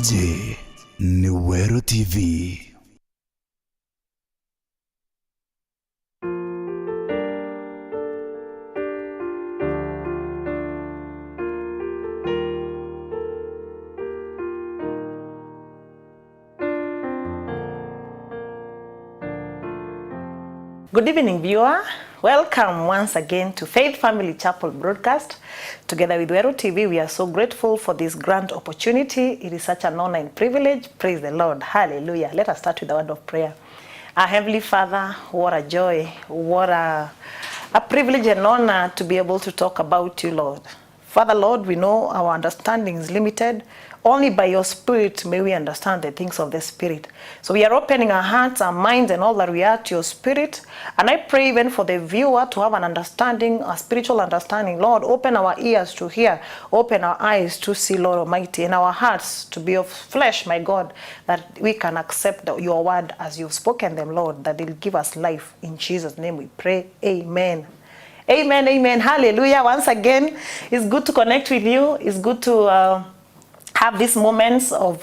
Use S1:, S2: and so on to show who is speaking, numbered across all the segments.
S1: Hiji ni Meru TV.
S2: Good evening, viewer. Welcome once again to Faith Family Chapel broadcast. Together with Meru TV, we are so grateful for this grand opportunity. It is such an honor and privilege. Praise the Lord. Hallelujah. Let us start with a word of prayer. Our Heavenly Father, what a joy, what a privilege and honor to be able to talk about you, Lord. Father, Lord, we know our understanding is limited. Only by your Spirit may we understand the things of the Spirit. So we are opening our hearts, our minds, and all that we are to your Spirit. And I pray even for the viewer to have an understanding, a spiritual understanding. Lord, open our ears to hear, open our eyes to see, Lord Almighty, and our hearts to be of flesh, my God, that we can accept your word as you've spoken them, Lord, that they'll give us life. In Jesus' name we pray. Amen. Amen, amen, hallelujah. Once again, it's good to connect with you. It's good to have these moments of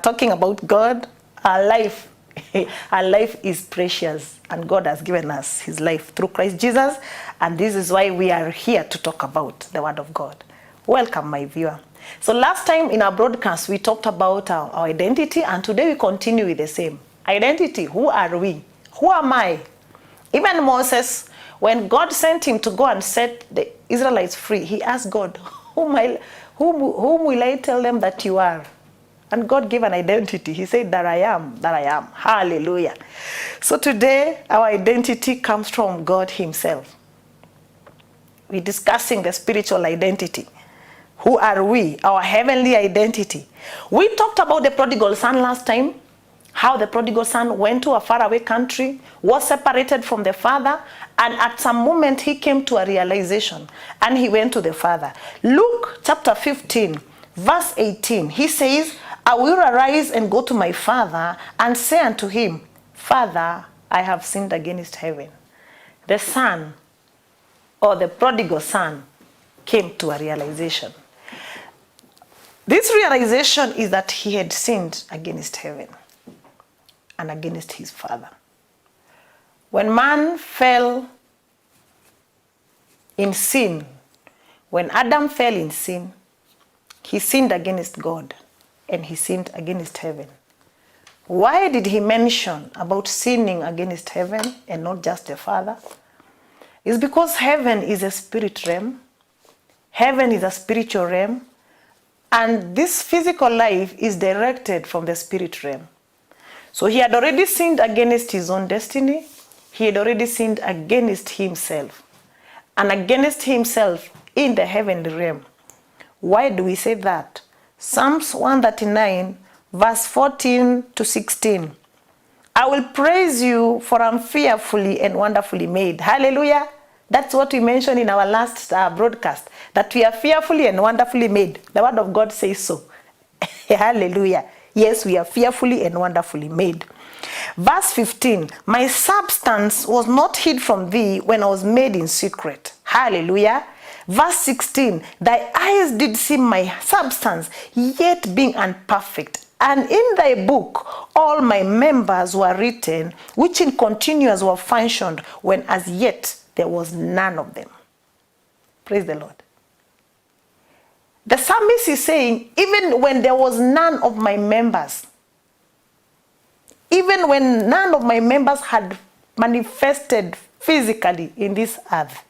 S2: talking about God. Our life, our life is precious, and God has given us his life through Christ Jesus, and this is why we are here to talk about the word of God. Welcome, my viewer. So last time in our broadcast, we talked about our identity, and today we continue with the same. Identity, who are we? Who am I? Even Moses, when God sent him to go and set the Israelites free, he asked God, whom will I tell them that you are? And God gave an identity. He said, that I am, that I am. Hallelujah. So today, our identity comes from God himself. We're discussing the spiritual identity. Who are we? Our heavenly identity. We talked about the prodigal son last time. How the prodigal son went to a faraway country, was separated from the father, and at some moment he came to a realization, and he went to the father. Luke chapter 15, verse 18, he says, I will arise and go to my father and say unto him, Father, I have sinned against heaven. The son, or the prodigal son, came to a realization. This realization is that he had sinned against heaven and against his father. When man fell in sin, when Adam fell in sin, he sinned against God and he sinned against heaven. Why did he mention about sinning against heaven and not just the Father? It's because heaven is a spirit realm. Heaven is a spiritual realm. And this physical life is directed from the spirit realm. So he had already sinned against his own destiny. He had already sinned against himself. And against himself in the heavenly realm. Why do we say that? Psalms 139, verse 14 to 16. I will praise you, for I'm fearfully and wonderfully made. Hallelujah. That's what we mentioned in our last broadcast. That we are fearfully and wonderfully made. The word of God says so. Hallelujah. Yes, we are fearfully and wonderfully made. Verse 15, my substance was not hid from thee when I was made in secret. Hallelujah. Verse 16, thy eyes did see my substance, yet being unperfect. And in thy book all my members were written, which in continuance were functioned, when as yet there was none of them. Praise the Lord. The psalmist is saying, even when there was none of my members, even when none of my members had manifested physically in this earth,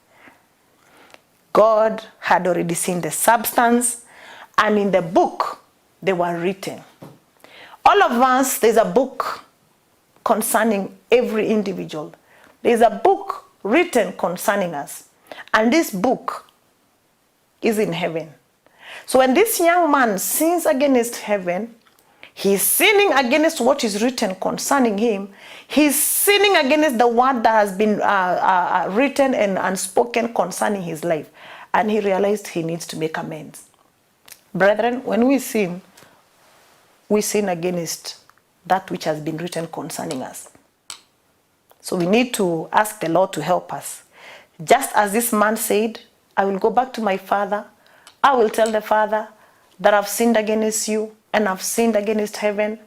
S2: God had already seen the substance, and in the book they were written. All of us, there's a book concerning every individual. There's a book written concerning us, and this book is in heaven. So when this young man sins against heaven, he's sinning against what is written concerning him. He's sinning against the word that has been written and unspoken concerning his life. And he realized he needs to make amends. Brethren, when we sin against that which has been written concerning us. So we need to ask the Lord to help us. Just as this man said, I will go back to my father. I will tell the father that I've sinned against you and have sinned against heaven.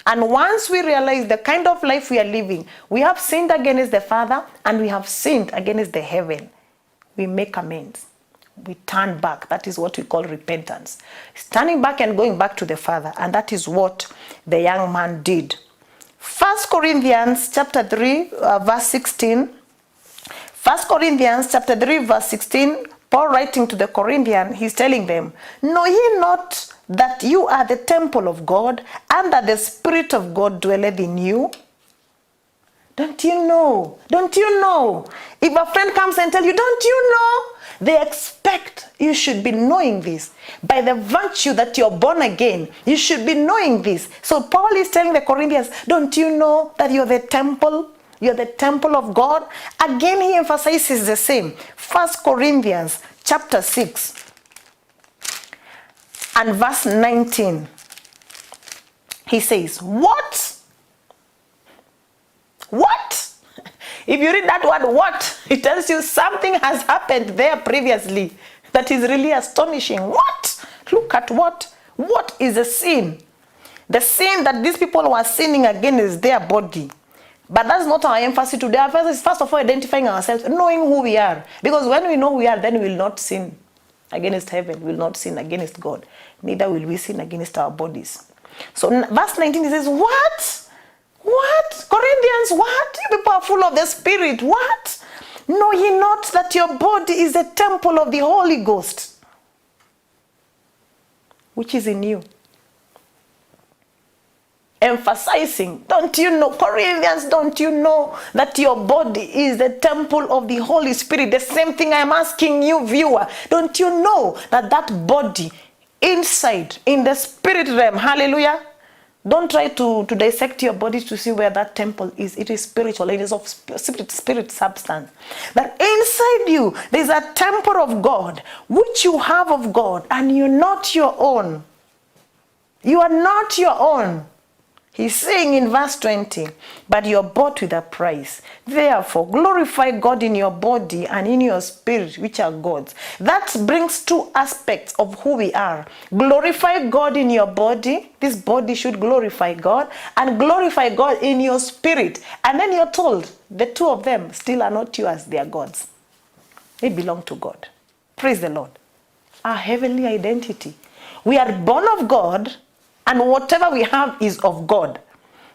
S2: And once we realize the kind of life we are living, we have sinned against the Father and we have sinned against the heaven. We make amends. We turn back. That is what we call repentance. It's turning back and going back to the Father. And that is what the young man did. 1 Corinthians chapter 3, verse 16. 1 Corinthians chapter 3, verse 16. Paul writing to the Corinthians, he's telling them, know ye not that you are the temple of God, and that the Spirit of God dwelleth in you? Don't you know? Don't you know? If a friend comes and tells you, don't you know? They expect you should be knowing this. By the virtue that you're born again, you should be knowing this. So Paul is telling the Corinthians, don't you know that you're the temple? You're the temple of God. Again, he emphasizes the same. 1 Corinthians chapter 6 and verse 19. He says, what? What? If you read that word, what? It tells you something has happened there previously that is really astonishing. What? Look at what? What is the sin? The sin that these people were sinning against their body. But that's not our emphasis today. Our emphasis is first of all identifying ourselves, knowing who we are. Because when we know who we are, then we will not sin against heaven. We will not sin against God. Neither will we sin against our bodies. So verse 19 it says, what? What? Corinthians, what? You people are full of the Spirit. What? Know ye not that your body is the temple of the Holy Ghost, which is in you? Emphasizing, don't you know, Corinthians, don't you know that your body is the temple of the Holy Spirit? The same thing I'm asking you, viewer. Don't you know that that body inside, in the spirit realm, hallelujah? Don't try to dissect your body to see where that temple is. It is spiritual. It is of spirit substance. That inside you, there is a temple of God, which you have of God, and you're not your own. You are not your own. He's saying in verse 20, but you're bought with a price. Therefore, glorify God in your body and in your spirit, which are God's. That brings two aspects of who we are. Glorify God in your body. This body should glorify God. And glorify God in your spirit. And then you're told, the two of them still are not yours, they are God's. They belong to God. Praise the Lord. Our heavenly identity. We are born of God, and whatever we have is of God.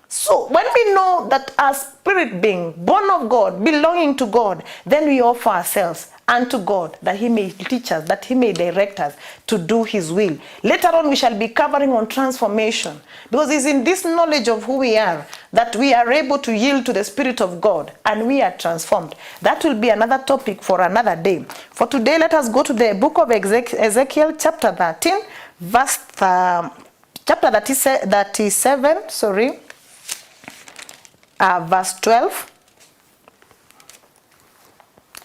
S2: So when we know that our spirit being born of God, belonging to God, then we offer ourselves unto God that he may teach us, that he may direct us to do his will. Later on we shall be covering on transformation, because it's in this knowledge of who we are that we are able to yield to the Spirit of God and we are transformed. That will be another topic for another day. For today, let us go to the book of Ezekiel chapter 13, chapter 37, verse 12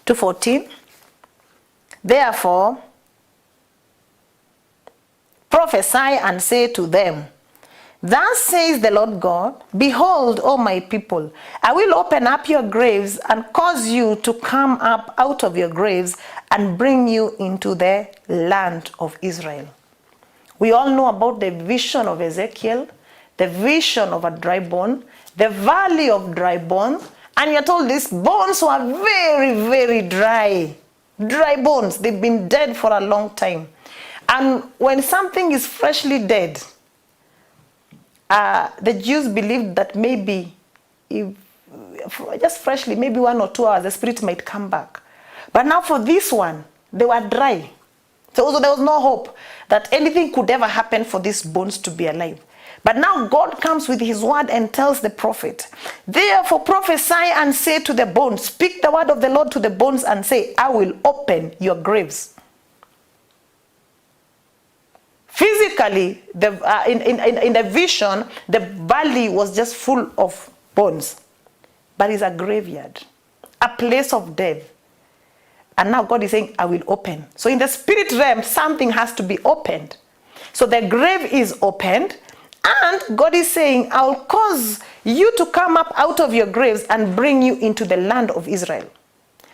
S2: to 14. Therefore, prophesy and say to them, thus says the Lord God, behold, O my people, I will open up your graves and cause you to come up out of your graves and bring you into the land of Israel. We all know about the vision of Ezekiel, the vision of a dry bone, the valley of dry bones, and you're told these bones were very, very dry. Dry bones, they've been dead for a long time. And when something is freshly dead, the Jews believed that maybe, just freshly, maybe 1 or 2 hours, the spirit might come back. But now for this one, they were dry. So there was no hope that anything could ever happen for these bones to be alive. But now God comes with his word and tells the prophet, therefore prophesy and say to the bones, speak the word of the Lord to the bones and say, I will open your graves. Physically, in the vision, the valley was just full of bones. But it's a graveyard, a place of death. And now God is saying, I will open. So in the spirit realm, something has to be opened. So the grave is opened. And God is saying, I'll cause you to come up out of your graves and bring you into the land of Israel.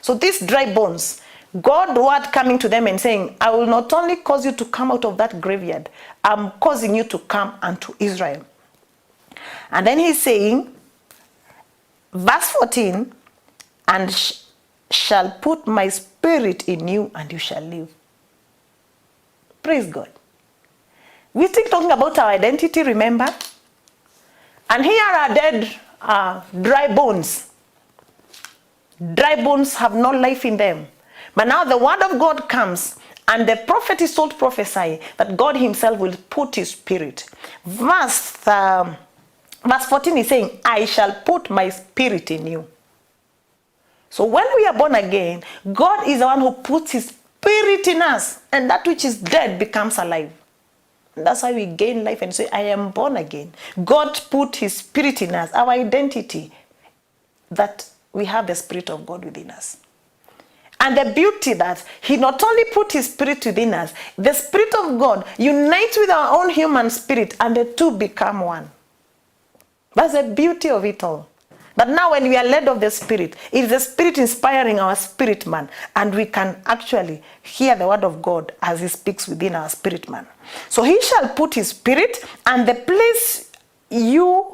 S2: So these dry bones, God word coming to them and saying, I will not only cause you to come out of that graveyard, I'm causing you to come unto Israel. And then he's saying, verse 14, and shall put my spirit in you and you shall live. Praise God. We're still talking about our identity, remember? And here are dead dry bones. Dry bones have no life in them. But now the word of God comes, and the prophet is told to prophesy that God himself will put his spirit. Verse 14 is saying, I shall put my spirit in you. So when we are born again, God is the one who puts his spirit in us, and that which is dead becomes alive. And that's why we gain life and say, I am born again. God put his spirit in us, our identity, that we have the Spirit of God within us. And the beauty that he not only put his spirit within us, the Spirit of God unites with our own human spirit, and the two become one. That's the beauty of it all. But now when we are led of the Spirit, it is the Spirit inspiring our spirit man, and we can actually hear the word of God as he speaks within our spirit man. So he shall put his spirit and place you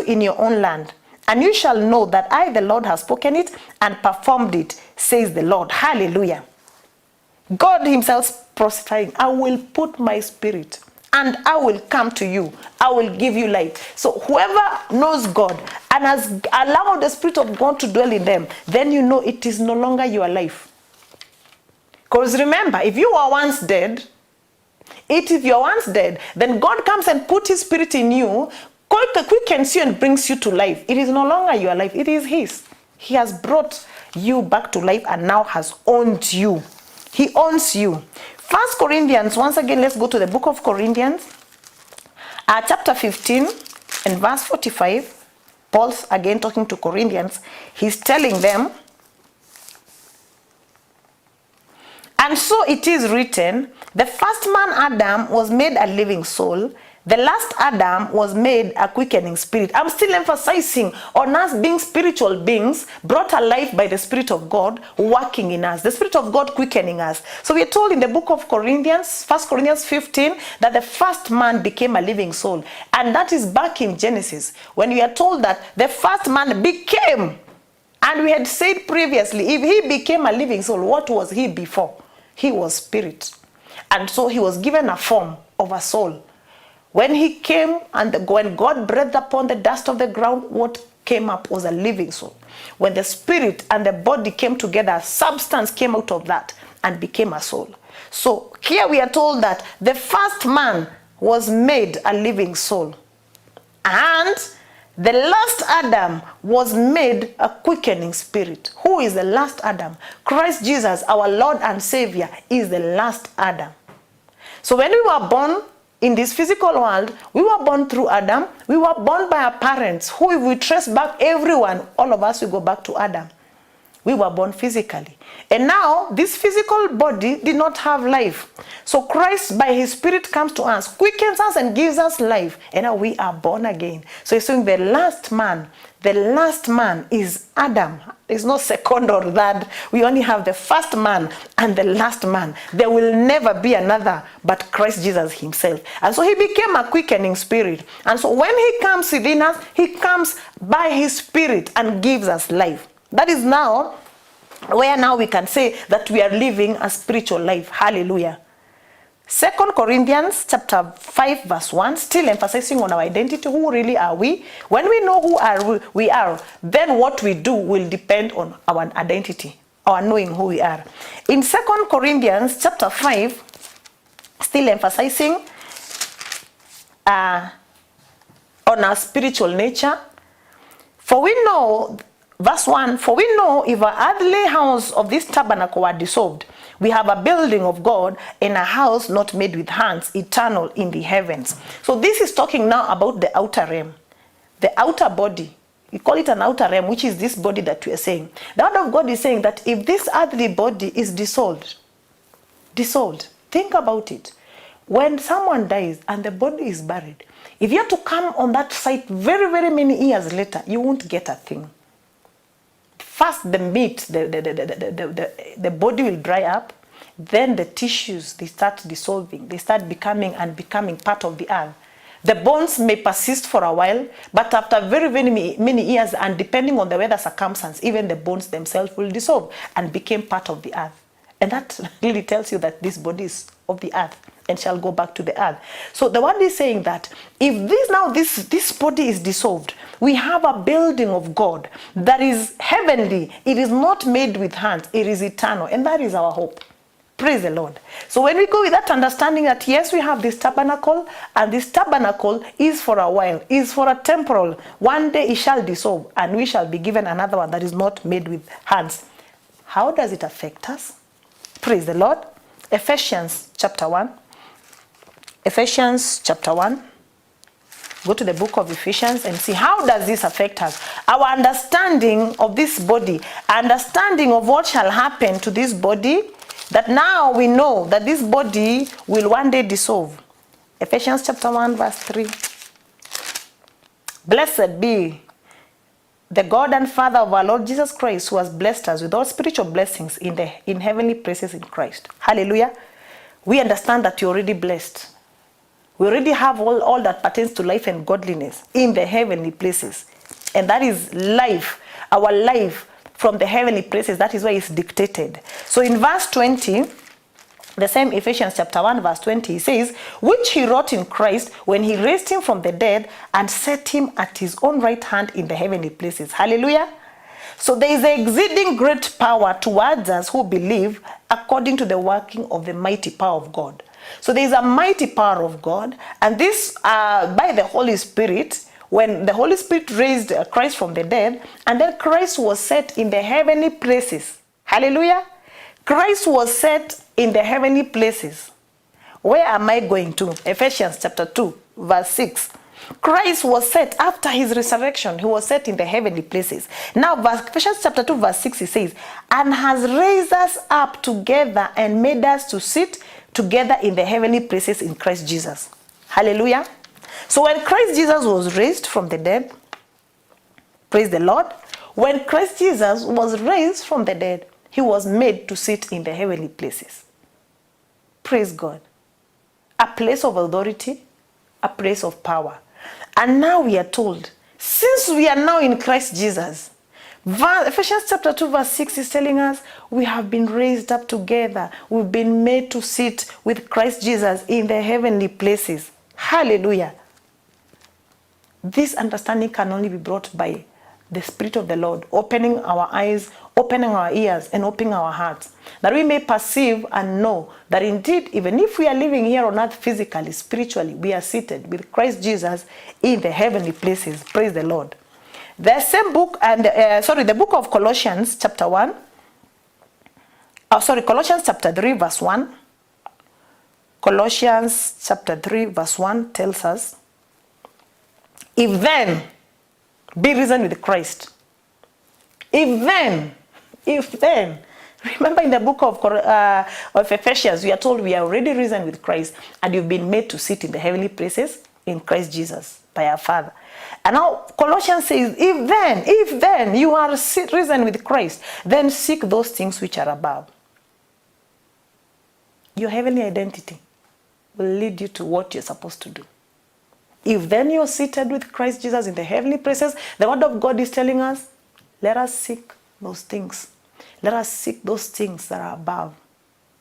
S2: in your own land. And you shall know that I, the Lord, have spoken it and performed it, says the Lord. Hallelujah. God himself prophesying, I will put my spirit and I will come to you. I will give you life. So whoever knows God and has allowed the Spirit of God to dwell in them, then you know it is no longer your life. Because remember, if you were once dead, then God comes and puts his spirit in you, quickens you and brings you to life. It is no longer your life, it is his. He has brought you back to life and now has owned you. He owns you. 1 Corinthians, once again, let's go to the book of Corinthians, chapter 15 and verse 45. Paul's again talking to Corinthians. He's telling them, and so it is written, the first man Adam was made a living soul. The last Adam was made a quickening spirit. I'm still emphasizing on us being spiritual beings brought alive by the Spirit of God working in us. The Spirit of God quickening us. So we are told in the book of Corinthians, 1 Corinthians 15, that the first man became a living soul. And that is back in Genesis, when we are told that the first man became. And we had said previously, if he became a living soul, what was he before? He was spirit. And so he was given a form of a soul. When he came and when God breathed upon the dust of the ground, what came up was a living soul. When the spirit and the body came together, substance came out of that and became a soul. So here we are told that the first man was made a living soul. And the last Adam was made a quickening spirit. Who is the last Adam? Christ Jesus, our Lord and Savior, is the last Adam. So when we were born in this physical world, we were born through Adam. We were born by our parents, who, if we trace back everyone, all of us will go back to Adam. We were born physically. And now, this physical body did not have life. So Christ, by his Spirit, comes to us, quickens us and gives us life. And now we are born again. So he's saying the last man is Adam. There's no second or third. We only have the first man and the last man. There will never be another but Christ Jesus himself. And so he became a quickening spirit. And so when he comes within us, he comes by his Spirit and gives us life. That is now where now we can say that we are living a spiritual life. Hallelujah. 2 Corinthians chapter 5 verse 1, still emphasizing on our identity. Who really are we? When we know who we are, then what we do will depend on our identity, our knowing who we are. In 2 Corinthians chapter 5, still emphasizing on our spiritual nature. For we know, verse 1, for we know if our earthly house of this tabernacle were dissolved, we have a building of God and a house not made with hands, eternal in the heavens. So this is talking now about the outer realm, the outer body. We call it an outer realm, which is this body that we are saying. The word of God is saying that if this earthly body is dissolved, think about it. When someone dies and the body is buried, if you have to come on that site very, very many years later, you won't get a thing. first the meat, the body will dry up, then the tissues, they start dissolving, they start becoming part of the earth. The bones may persist for a while, but after very, very many years, and depending on the weather circumstance, even the bones themselves will dissolve and become part of the earth. And that really tells you that this body is of the earth and shall go back to the earth. So the word is saying that if this body is dissolved, we have a building of God that is heavenly. It is not made with hands. It is eternal. And that is our hope. Praise the Lord. So when we go with that understanding that yes, we have this tabernacle, and this tabernacle is for a while, is for a temporal. One day it shall dissolve, and we shall be given another one that is not made with hands. How does it affect us? Praise the Lord. Ephesians chapter 1. Ephesians chapter 1. Go to the book of Ephesians and see how does this affect us. Our understanding of this body, understanding of what shall happen to this body, that now we know that this body will one day dissolve. Ephesians chapter 1 verse 3. Blessed be the God and Father of our Lord Jesus Christ, who has blessed us with all spiritual blessings in heavenly places in Christ. Hallelujah. We understand that you're already blessed. We already have all that pertains to life and godliness in the heavenly places. And that is life, our life from the heavenly places. That is why it's dictated. So in verse 20, the same Ephesians chapter 1 verse 20, he says, which he wrought in Christ when he raised him from the dead and set him at his own right hand in the heavenly places. Hallelujah. So there is exceeding great power towards us who believe, according to the working of the mighty power of God. So there is a mighty power of God, and this by the Holy Spirit, when the Holy Spirit raised Christ from the dead, and then Christ was set in the heavenly places. Hallelujah. Christ was set in the heavenly places. Where am I going to? Ephesians chapter 2 verse 6. Christ was set after his resurrection. He was set in the heavenly places. Now Ephesians chapter 2 verse 6, he says, and has raised us up together and made us to sit together in the heavenly places in Christ Jesus. Hallelujah. So when Christ Jesus was raised from the dead, praise the Lord, when Christ Jesus was raised from the dead, he was made to sit in the heavenly places. Praise God. A place of authority, a place of power. And now we are told, since we are now in Christ Jesus, Ephesians chapter 2 verse 6 is telling us we have been raised up together. We've been made to sit with Christ Jesus in the heavenly places. Hallelujah. This understanding can only be brought by the Spirit of the Lord, opening our eyes, opening our ears, and opening our hearts, that we may perceive and know that indeed, even if we are living here on earth physically, spiritually, we are seated with Christ Jesus in the heavenly places. Praise the Lord. The same book, and the book of Colossians chapter 1, Colossians chapter 3 verse 1. Colossians chapter 3 verse 1 tells us, if then be risen with Christ. If then, remember in the book of Ephesians, we are told we are already risen with Christ, and you've been made to sit in the heavenly places in Christ Jesus by our Father. And now Colossians says, if then you are risen with Christ, then seek those things which are above. Your heavenly identity will lead you to what you're supposed to do. If then you're seated with Christ Jesus in the heavenly places, the word of God is telling us, let us seek those things. Let us seek those things that are above.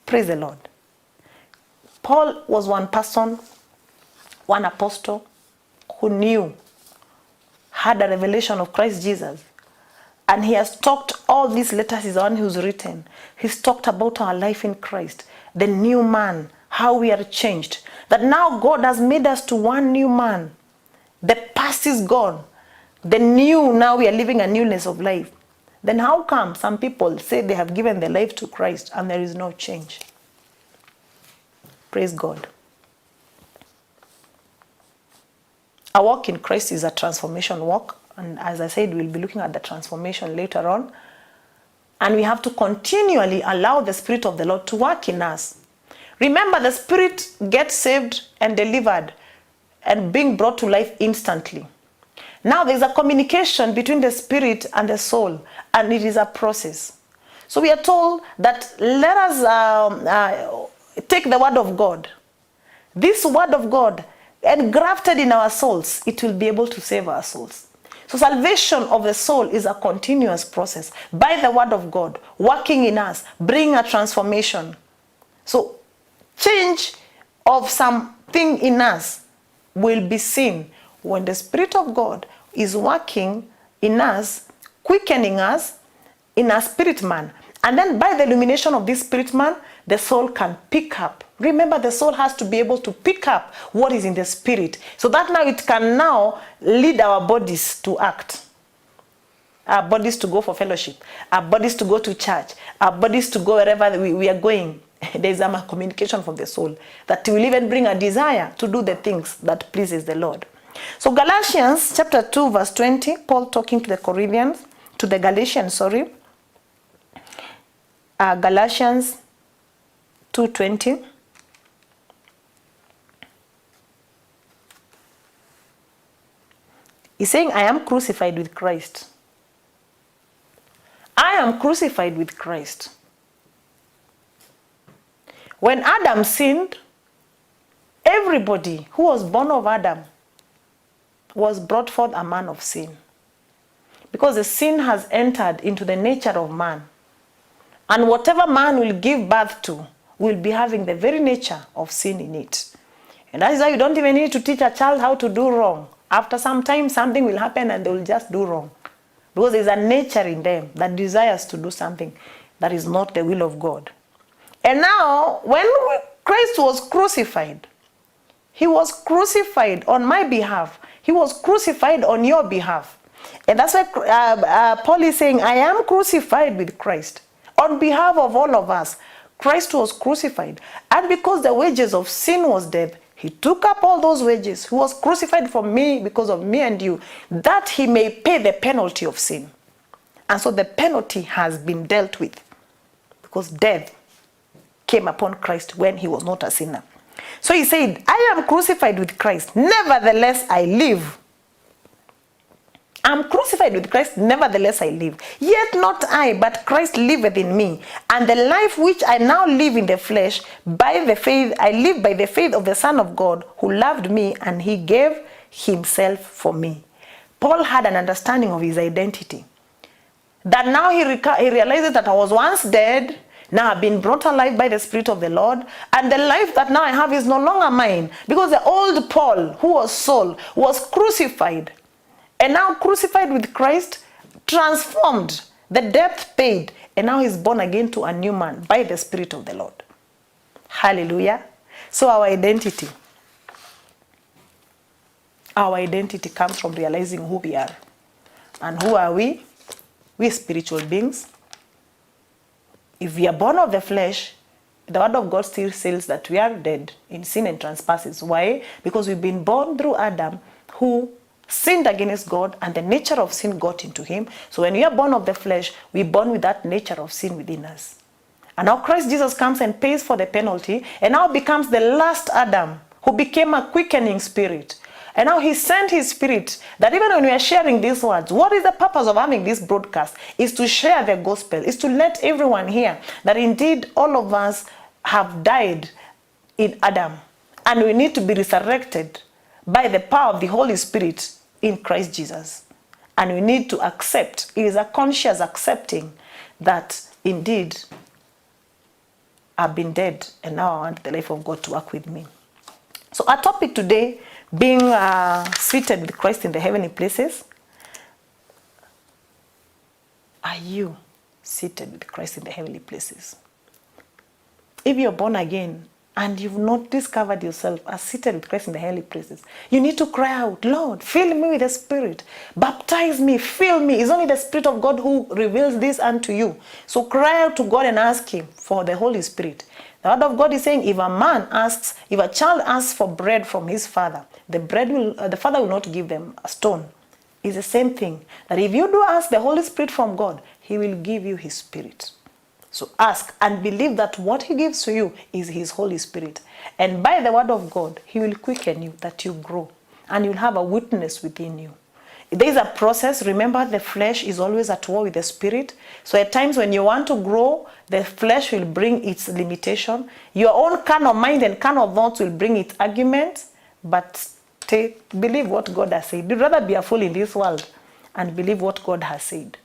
S2: Praise the Lord. Paul was one person, one apostle, who had a revelation of Christ Jesus. And he has talked, all these letters is the one who's written. He's talked about our life in Christ, the new man, how we are changed. That now God has made us to one new man. The past is gone. The new, now we are living a newness of life. Then how come some people say they have given their life to Christ and there is no change? Praise God. Our walk in Christ is a transformation walk. And as I said, we'll be looking at the transformation later on. And we have to continually allow the Spirit of the Lord to work in us. Remember, the Spirit gets saved and delivered and being brought to life instantly. Now there's a communication between the spirit and the soul, and it is a process. So we are told that let us take the word of God. This word of God, engrafted in our souls, it will be able to save our souls. So salvation of the soul is a continuous process by the word of God working in us, bringing a transformation. So change of something in us will be seen when the Spirit of God is working in us, quickening us in our spirit man. And then by the illumination of this spirit man, the soul can pick up. Remember, the soul has to be able to pick up what is in the spirit, so that now it can now lead our bodies to act. Our bodies to go for fellowship, our bodies to go to church, our bodies to go wherever we are going. There is a communication from the soul that will even bring a desire to do the things that pleases the Lord. So Galatians chapter 2 verse 20, Paul talking to the Corinthians, to the Galatians, sorry. Galatians 2:20. He's saying, I am crucified with Christ. I am crucified with Christ. When Adam sinned, everybody who was born of Adam was brought forth a man of sin. Because the sin has entered into the nature of man. And whatever man will give birth to will be having the very nature of sin in it. And that is why you don't even need to teach a child how to do wrong. After some time, something will happen and they will just do wrong. Because there is a nature in them that desires to do something that is not the will of God. And now, when Christ was crucified, he was crucified on my behalf. He was crucified on your behalf. And that's why Paul is saying, I am crucified with Christ. On behalf of all of us, Christ was crucified. And because the wages of sin was death, he took up all those wages. He was crucified for me because of me and you, that he may pay the penalty of sin. And so the penalty has been dealt with, because death came upon Christ when he was not a sinner. So he said, I am crucified with Christ, nevertheless I live. I'm crucified with Christ, nevertheless I live. Yet not I, but Christ liveth in me. And the life which I now live in the flesh, by the faith, I live by the faith of the Son of God, who loved me and he gave himself for me. Paul had an understanding of his identity. That now he realizes that I was once dead, now I've been brought alive by the Spirit of the Lord, and the life that now I have is no longer mine, because the old Paul, who was Saul, was crucified. And now crucified with Christ, transformed, the debt paid, and now he's born again to a new man by the Spirit of the Lord. Hallelujah. So our identity comes from realizing who we are. And who are we? We're spiritual beings. If we are born of the flesh, the word of God still says that we are dead in sin and trespasses. Why? Because we've been born through Adam, who sinned against God, and the nature of sin got into him. So when we are born of the flesh, we're born with that nature of sin within us. And now Christ Jesus comes and pays for the penalty, and now becomes the last Adam, who became a quickening spirit. And now he sent his spirit, that even when we are sharing these words, what is the purpose of having this broadcast? Is to share the gospel, is to let everyone hear that indeed all of us have died in Adam, and we need to be resurrected by the power of the Holy Spirit in Christ Jesus. And we need to accept, it is a conscious accepting that indeed I've been dead and now I want the life of God to work with me. So our topic today, being seated with Christ in the heavenly places. Are you seated with Christ in the heavenly places? If you're born again and you've not discovered yourself as seated with Christ in the heavenly places, you need to cry out, Lord, fill me with the Spirit. Baptize me, fill me. It's only the Spirit of God who reveals this unto you. So cry out to God and ask him for the Holy Spirit. The word of God is saying, if a child asks for bread from his father, the father will not give them a stone. It's the same thing. That if you do ask the Holy Spirit from God, he will give you his Spirit. So ask and believe that what he gives to you is his Holy Spirit. And by the word of God, he will quicken you that you grow. And you'll have a witness within you. There's a process. Remember, the flesh is always at war with the spirit. So at times when you want to grow, the flesh will bring its limitation. Your own carnal mind and carnal thoughts will bring its arguments. But believe what God has said. You'd rather be a fool in this world and believe what God has said,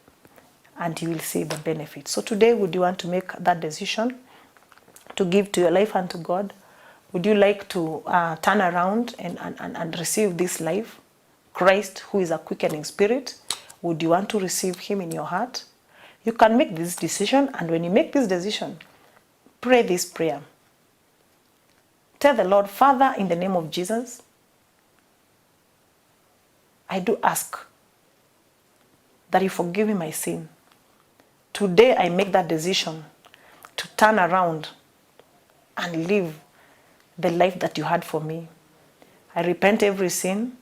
S2: and you will see the benefits. So today, would you want to make that decision to give to your life and to God? Would you like to turn around and receive this life? Christ, who is a quickening spirit, would you want to receive him in your heart? You can make this decision, and when you make this decision, pray this prayer. Tell the Lord, Father, in the name of Jesus, I do ask that you forgive me my sin. Today I make that decision to turn around and live the life that you had for me. I repent every sin,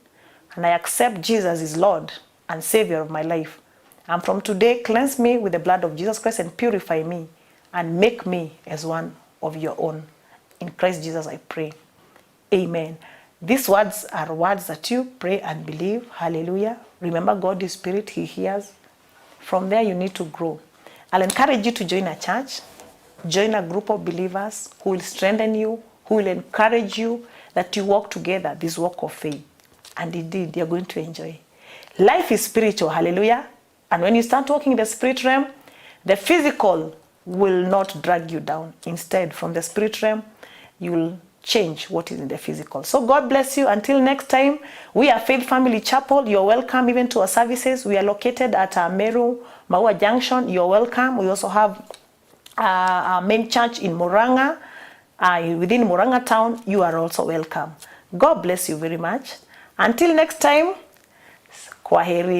S2: and I accept Jesus as Lord and Savior of my life. And from today, cleanse me with the blood of Jesus Christ and purify me and make me as one of your own. In Christ Jesus I pray. Amen. These words are words that you pray and believe. Hallelujah. Remember, God is spirit. He hears. From there, you need to grow. I'll encourage you to join a church. Join a group of believers who will strengthen you, who will encourage you, that you walk together this walk of faith. And indeed, you're going to enjoy. Life is spiritual. Hallelujah. And when you start walking in the spirit realm, the physical will not drag you down. Instead, from the spirit realm, you will change what is in the physical. So God bless you. Until next time, we are Faith Family Chapel. You're welcome even to our services. We are located at Meru, Maua Junction. You're welcome. We also have our main church in Muranga. Within Muranga town, you are also welcome. God bless you very much. Until next time, kwaheri.